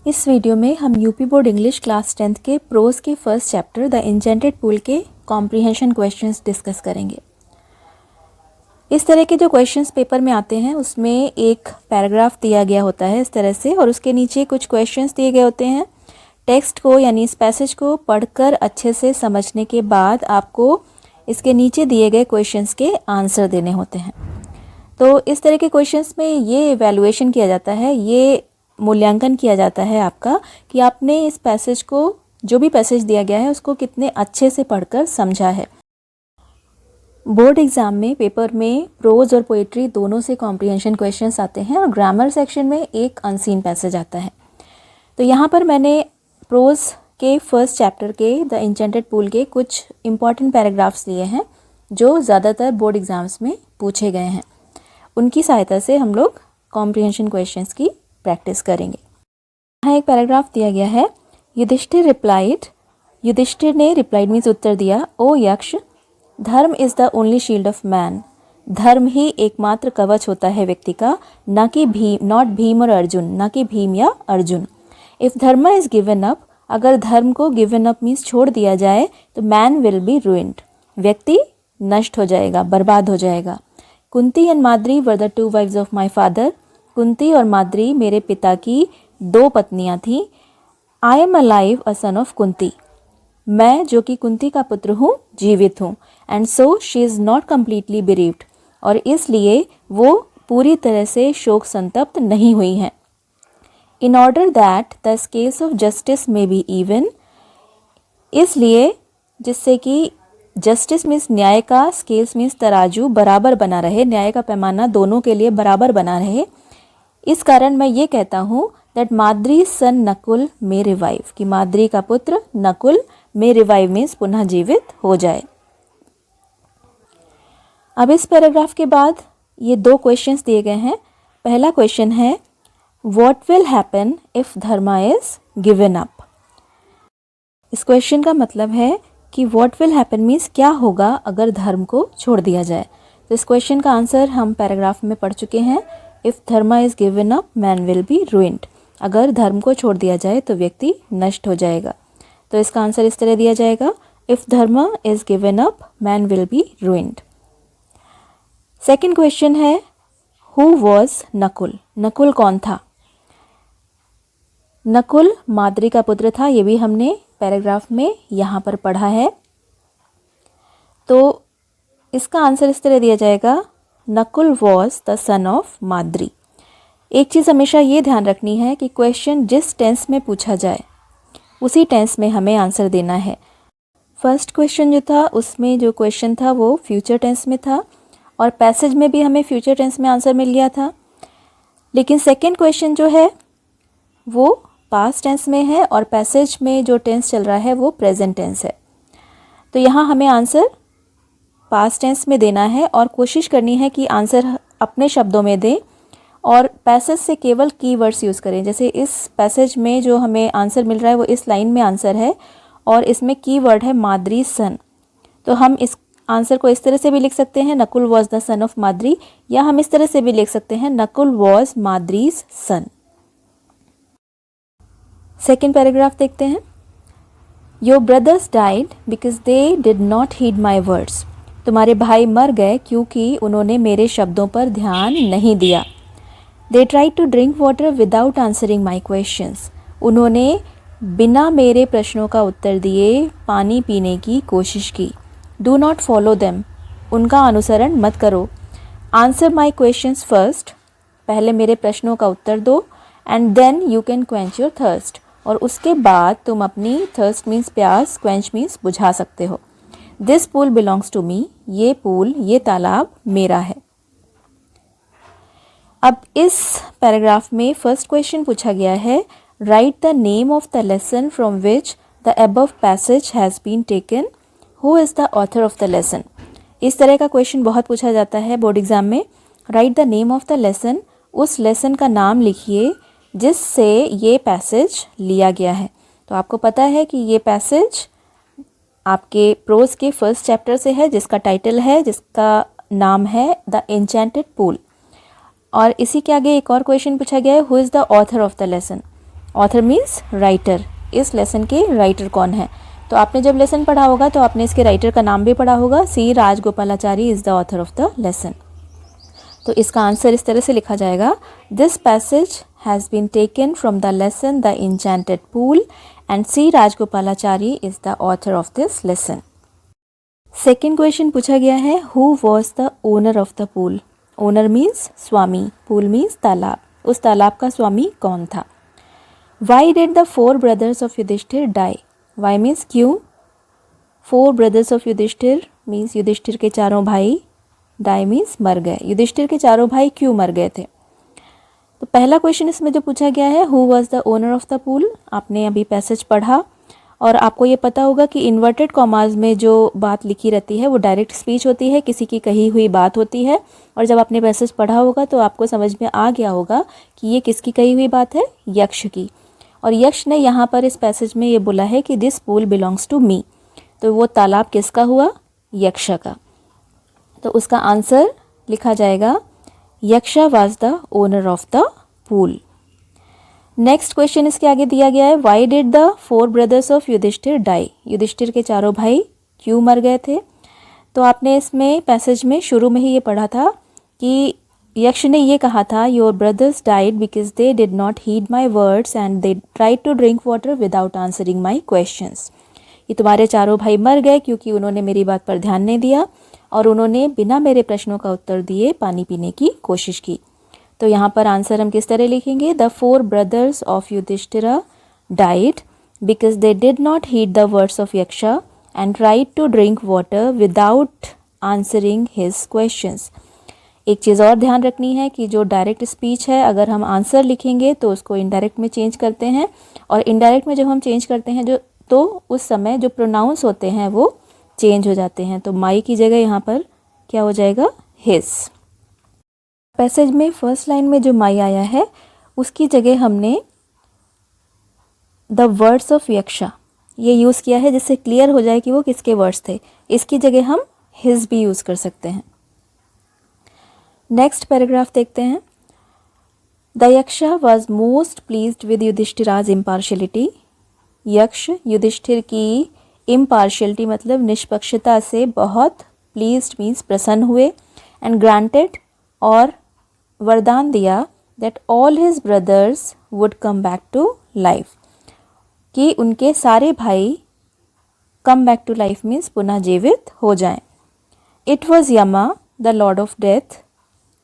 इस वीडियो में हम UP board English class 10th के प्रोज के फर्स्ट चैप्टर द इंजेंटेड पूल के कॉम्प्रिहेंशन क्वेश्चंस डिस्कस करेंगे। इस तरह के जो क्वेश्चंस पेपर में आते हैं उसमें एक पैराग्राफ दिया गया होता है इस तरह से, और उसके नीचे कुछ क्वेश्चंस दिए गए होते हैं। टेक्स्ट को यानी इस पैसेज को पढ़कर अच्छे से समझने के बाद आपको इसके नीचे दिए गए क्वेश्चंस के आंसर देने होते हैं। तो इस तरह के क्वेश्चंस में ये इवैल्यूएशन किया जाता है, ये मूल्यांकन किया जाता है आपका कि आपने इस पैसेज को, जो भी पैसेज दिया गया है, उसको कितने अच्छे से पढ़कर समझा है। बोर्ड एग्ज़ाम में पेपर में प्रोज और पोइट्री दोनों से कॉम्प्रिहेंशन क्वेश्चंस आते हैं और ग्रामर सेक्शन में एक अनसीन पैसेज आता है। तो यहाँ पर मैंने प्रोज के फर्स्ट चैप्टर के द इंजेंटेड पूल के कुछ इम्पॉर्टेंट पैराग्राफ्स लिए हैं जो ज़्यादातर बोर्ड एग्ज़ाम्स में पूछे गए हैं। उनकी सहायता से हम लोग कॉम्प्रिहेंशन क्वेश्चंस की प्रैक्टिस करेंगे। यहाँ एक पैराग्राफ दिया गया है। युधिष्ठिर रिप्लाइड, युधिष्ठिर ने रिप्लाइड मीन्स उत्तर दिया, ओ यक्ष, धर्म is the only shield of man. धर्म ही एकमात्र कवच होता है व्यक्ति का, ना कि भीम, नॉट भीम और अर्जुन, ना कि भीम या अर्जुन। इफ़ धर्म इज़ गिवन अप, अगर धर्म को गिवन अप मीन्स छोड़ दिया जाए तो मैन विल बी रुइंड, व्यक्ति नष्ट हो जाएगा, बर्बाद हो जाएगा। Kunti and Madri were the two wives of my father. Kunti और माद्री मेरे पिता की दो पत्नियां थीं। I am alive a son of Kunti, मैं जो कि कुंती का पुत्र हूँ जीवित हूँ। And so she is not completely bereaved, और इसलिए वो पूरी तरह से शोक संतप्त नहीं हुई हैं। In order that the scales of justice में बी इवन, इसलिए जिससे कि जस्टिस मीन्स न्याय का, स्केल्स मीन्स तराजू, बराबर बना रहे, न्याय का पैमाना दोनों के लिए बराबर बना रहे। इस कारण मैं ये कहता हूँ दैट माद्री सन नकुल में रिवाइव, कि माद्री का पुत्र नकुल में रिवाइव मीन्स पुनः जीवित हो जाए। अब इस पैराग्राफ के बाद ये दो क्वेश्चंस दिए गए हैं। पहला क्वेश्चन है what will happen if Dharma is given up. इस क्वेश्चन का मतलब है कि व्हाट विल हैपन मीन्स क्या होगा अगर धर्म को छोड़ दिया जाए। तो इस क्वेश्चन का आंसर हम पैराग्राफ में पढ़ चुके हैं। If Dharma is given up man will be ruined, अगर धर्म को छोड़ दिया जाए तो व्यक्ति नष्ट हो जाएगा। तो इसका आंसर इस तरह दिया जाएगा, if Dharma is given up man will be ruined. Second question है हु वॉज नकुल, नकुल कौन था। नकुल माद्री का पुत्र था, ये भी हमने पैराग्राफ में यहाँ पर पढ़ा है। तो इसका आंसर इस तरह दिया जाएगा, Nakul was the son of Madri. एक चीज़ हमेशा ये ध्यान रखनी है कि क्वेश्चन जिस टेंस में पूछा जाए उसी टेंस में हमें आंसर देना है। फर्स्ट क्वेश्चन जो था उसमें जो क्वेश्चन था वो फ्यूचर टेंस में था और पैसेज में भी हमें फ्यूचर टेंस में आंसर मिल गया था। लेकिन सेकेंड क्वेश्चन जो है वो पास्ट टेंस में है और पैसेज में जो टेंस चल रहा है वो प्रेजेंट टेंस है। तो यहाँ हमें आंसर पास्ट टेंस में देना है और कोशिश करनी है कि आंसर अपने शब्दों में दें और पैसेज से केवल कीवर्ड्स यूज़ करें। जैसे इस पैसेज में जो हमें आंसर मिल रहा है वो इस लाइन में आंसर है और इसमें कीवर्ड है माद्री सन। तो हम इस आंसर को इस तरह से भी लिख सकते हैं, Nakul was the son of Madri, या हम इस तरह से भी लिख सकते हैं, Nakul was Madri's son. Second paragraph देखते हैं। Your brothers died because they did not heed my words. तुम्हारे भाई मर गए क्योंकि उन्होंने मेरे शब्दों पर ध्यान नहीं दिया। They tried to drink water without answering my questions. उन्होंने बिना मेरे प्रश्नों का उत्तर दिए पानी पीने की कोशिश की। डू नॉट फॉलो देम, उनका अनुसरण मत करो। आंसर माई क्वेश्चंस फर्स्ट, पहले मेरे प्रश्नों का उत्तर दो। And then you can quench your thirst, और उसके बाद तुम अपनी थर्स्ट मीन्स प्यास, क्वेंच मीन्स बुझा सकते हो। This pool belongs to me, ये पूल, ये तालाब मेरा है। अब इस पैराग्राफ में फर्स्ट क्वेश्चन पूछा गया है, write the name of the lesson from which the above passage has been taken, who is the author of the lesson. इस तरह का क्वेश्चन बहुत पूछा जाता है बोर्ड एग्जाम में। Write the name of the lesson, उस लेसन का नाम लिखिए जिससे ये पैसेज लिया गया है। तो आपको पता है कि ये पैसेज आपके प्रोज के फर्स्ट चैप्टर से है जिसका टाइटल है, जिसका नाम है द एन्चेंटेड पूल। और इसी के आगे एक और क्वेश्चन पूछा गया है, who is the author of the lesson. Author means writer, इस लेसन के राइटर कौन है। तो आपने जब लेसन पढ़ा होगा तो आपने इसके राइटर का नाम भी पढ़ा होगा, C Rajagopalachari is the author of the lesson. तो इसका आंसर इस तरह से लिखा जाएगा, this passage has been taken from the lesson the enchanted pool and C Rajagopalachari is the author of this lesson. Second question पूछा गया है, who was the owner of the pool. Owner means स्वामी, pool means तालाब, उस तालाब का स्वामी कौन था। Why did the 4 brothers of Yudhishthira die. Why means क्यों, 4 brothers of Yudhishthir means Yudhishthir के चारों भाई, डाई मीन्स मर गए। युधिष्ठिर के चारों भाई क्यों मर गए थे। तो पहला क्वेश्चन इसमें जो पूछा गया है, who was the owner of the pool, आपने अभी पैसेज पढ़ा और आपको ये पता होगा कि इन्वर्टेड कॉमाज में जो बात लिखी रहती है वो डायरेक्ट स्पीच होती है, किसी की कही हुई बात होती है। और जब आपने पैसेज पढ़ा होगा तो आपको समझ में आ गया होगा कि ये किसकी कही हुई बात है, यक्ष की। और यक्ष ने यहाँ पर इस पैसेज में ये बोला है कि this pool belongs to me. तो वो तालाब किसका हुआ, यक्ष का। तो उसका आंसर लिखा जाएगा, Yaksha was the owner of the pool. Next question इसके आगे दिया गया है, why did the 4 brothers of Yudhishthira die. Yudhishthira के चारों भाई क्यों मर गए थे। तो आपने इसमें पैसेज में शुरू में ही ये पढ़ा था कि यक्ष ने ये कहा था, your brothers died because they did not heed my words and they tried to drink water without answering my questions. ये तुम्हारे चारों भाई मर गए क्योंकि उन्होंने मेरी बात पर ध्यान नहीं दिया और उन्होंने बिना मेरे प्रश्नों का उत्तर दिए पानी पीने की कोशिश की। तो यहाँ पर आंसर हम किस तरह लिखेंगे, the 4 brothers of Yudhishthira died because they did not heed the words of Yaksha and tried to drink water without answering his questions. एक चीज़ और ध्यान रखनी है कि जो डायरेक्ट स्पीच है, अगर हम आंसर लिखेंगे तो उसको इनडायरेक्ट में चेंज करते हैं, और इनडायरेक्ट में जब हम चेंज करते हैं तो उस समय जो प्रोनाउंस होते हैं वो चेंज हो जाते हैं। तो माई की जगह यहाँ पर क्या हो जाएगा, हिज। पैसेज में फर्स्ट लाइन में जो माई आया है उसकी जगह हमने द वर्ड्स ऑफ यक्षा ये यूज़ किया है, जिससे क्लियर हो जाए कि वो किसके वर्ड्स थे। इसकी जगह हम हिज भी यूज़ कर सकते हैं। नेक्स्ट पैराग्राफ देखते हैं, the Yaksha was most pleased with Yudhishthira's impartiality. Yaksha Yudhishthira की इम्पार्शियलिटी मतलब निष्पक्षता से बहुत प्लीज्ड मीन्स प्रसन्न हुए, एंड ग्रांटेड और वरदान दिया that all his brothers would come back to life, कि उनके सारे भाई come back to life means पुनः जीवित हो जाएं। It was Yama the lord of death,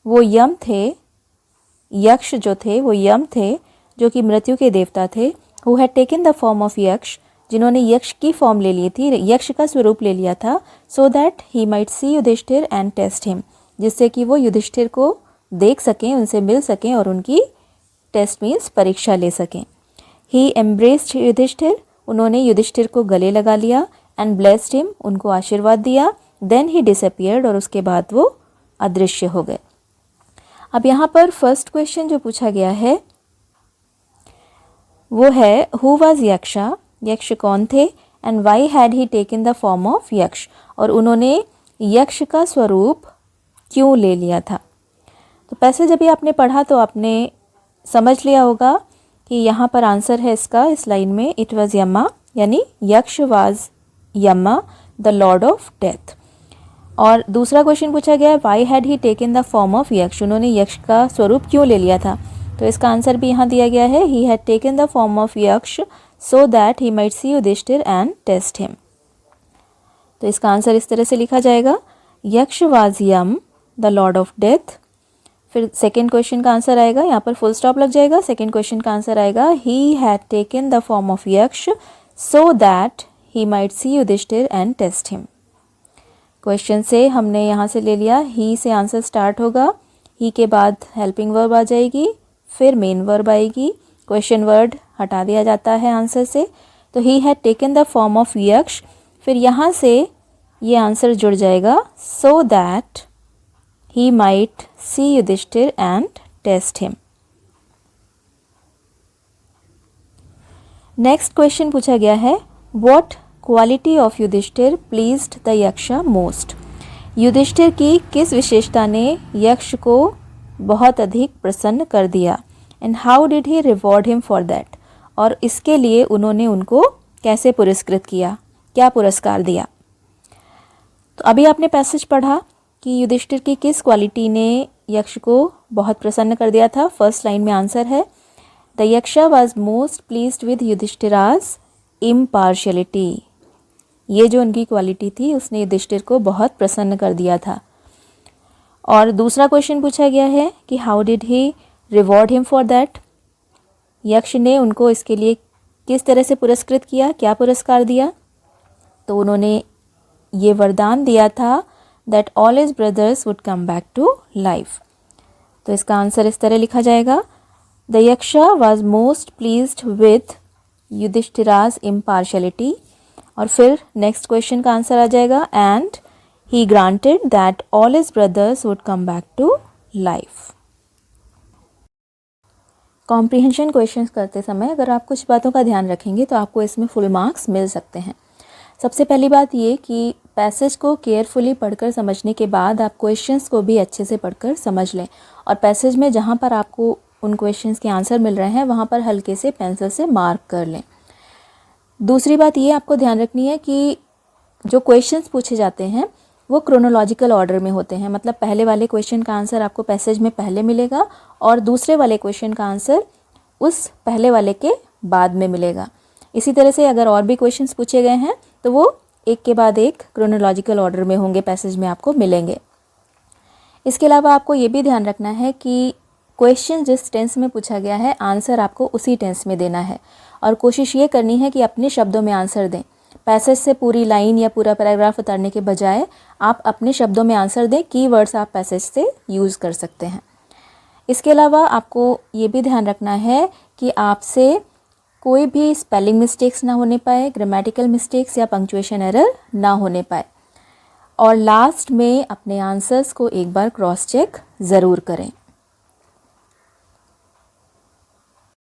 वो यम थे, यक्ष जो थे वो यम थे जो कि मृत्यु के देवता थे। Who had taken the form of यक्ष, जिन्होंने यक्ष की फॉर्म ले ली थी, यक्ष का स्वरूप ले लिया था, so that he might see Yudhishthir and test him, जिससे कि वो युधिष्ठिर को देख सकें, उनसे मिल सकें और उनकी टेस्ट मीन्स परीक्षा ले सकें। ही एम्ब्रेस्ड युधिष्ठिर, उन्होंने युधिष्ठिर को गले लगा लिया, एंड ब्लेस्ड हिम, उनको आशीर्वाद दिया। देन ही डिसअपियर्ड, और उसके बाद वो अदृश्य हो गए। अब यहाँ पर फर्स्ट क्वेश्चन जो पूछा गया है वो है, हु वाज यक्षा, यक्ष कौन थे, and why had he taken the form of Yaksha, और उन्होंने यक्ष का स्वरूप क्यों ले लिया था। तो पैसेज अभी आपने पढ़ा तो आपने समझ लिया होगा कि यहाँ पर आंसर है इसका, इस लाइन में, इट वाज यमा, यानी यक्ष वाज यमा द लॉर्ड ऑफ डेथ। और दूसरा क्वेश्चन पूछा गया है, why had he taken the form of Yaksha, उन्होंने यक्ष का स्वरूप क्यों ले लिया था। तो इसका आंसर भी यहाँ दिया गया है, he had taken the form of Yaksha so that he might see Yudhishthir and test him. तो इसका आंसर इस तरह से लिखा जाएगा, Yaksha was Yama the lord of death. फिर सेकेंड क्वेश्चन का आंसर आएगा, यहाँ पर फुल स्टॉप लग जाएगा। सेकेंड क्वेश्चन का आंसर आएगा, he had taken the form of Yaksha so that he might see Yudhishthir and test him. Question से हमने यहाँ से ले लिया, ही से आंसर स्टार्ट होगा, ही के बाद हेल्पिंग वर्ब आ जाएगी, फिर मेन वर्ब आएगी, क्वेश्चन वर्ड हटा दिया जाता है आंसर से। तो he had taken the form of Yaksha, फिर यहाँ से ये आंसर जुड़ जाएगा, so that he might see Yudhishthir and test him. Next question पूछा गया है, what quality of Yudhishthir pleased the Yaksha most. Yudhishthir की किस विशेषता ने यक्ष को बहुत अधिक प्रसन्न कर दिया, and how did he reward him for that, और इसके लिए उन्होंने उनको कैसे पुरस्कृत किया, क्या पुरस्कार दिया। तो अभी आपने पैसेज पढ़ा कि युधिष्ठिर की किस क्वालिटी ने यक्ष को बहुत प्रसन्न कर दिया था। फर्स्ट लाइन में आंसर है the Yaksha was most pleased with Yudhishthira's impartiality. ये जो उनकी क्वालिटी थी उसने युधिष्ठिर को बहुत प्रसन्न कर दिया था। और दूसरा क्वेश्चन पूछा गया है कि how did he reward him for that. यक्ष ने उनको इसके लिए किस तरह से पुरस्कृत किया, क्या पुरस्कार दिया। तो उन्होंने ये वरदान दिया था that all his brothers would come back to life. तो इसका आंसर इस तरह लिखा जाएगा the Yaksha was most pleased with Yudhishthira's impartiality. और फिर नेक्स्ट क्वेश्चन का आंसर आ जाएगा and he granted that all his brothers would come back to life. Comprehension questions करते समय अगर आप कुछ बातों का ध्यान रखेंगे तो आपको इसमें फुल मार्क्स मिल सकते हैं। सबसे पहली बात ये कि पैसेज को केयरफुली पढ़कर समझने के बाद आप क्वेश्चंस को भी अच्छे से पढ़कर समझ लें और पैसेज में जहाँ पर आपको उन क्वेश्चंस के आंसर मिल रहे हैं वहाँ पर हल्के से पेंसिल से मार्क कर लें। दूसरी बात ये आपको ध्यान रखनी है कि जो क्वेश्चंस पूछे जाते हैं वो क्रोनोलॉजिकल ऑर्डर में होते हैं, मतलब पहले वाले क्वेश्चन का आंसर आपको पैसेज में पहले मिलेगा और दूसरे वाले क्वेश्चन का आंसर उस पहले वाले के बाद में मिलेगा। इसी तरह से अगर और भी क्वेश्चंस पूछे गए हैं तो वो एक के बाद एक क्रोनोलॉजिकल ऑर्डर में होंगे, पैसेज में आपको मिलेंगे। इसके अलावा आपको ये भी ध्यान रखना है कि क्वेश्चन जिस टेंस में पूछा गया है आंसर आपको उसी टेंस में देना है और कोशिश ये करनी है कि अपने शब्दों में आंसर दें। पैसेज से पूरी लाइन या पूरा पैराग्राफ उतारने के बजाय आप अपने शब्दों में आंसर दें। कीवर्ड्स आप पैसेज से यूज़ कर सकते हैं। इसके अलावा आपको ये भी ध्यान रखना है कि आपसे कोई भी स्पेलिंग मिस्टेक्स ना होने पाए, ग्रामेटिकल मिस्टेक्स या पंक्चुएशन एरर ना होने पाए। और लास्ट में अपने आंसर्स को एक बार क्रॉस चेक ज़रूर करें।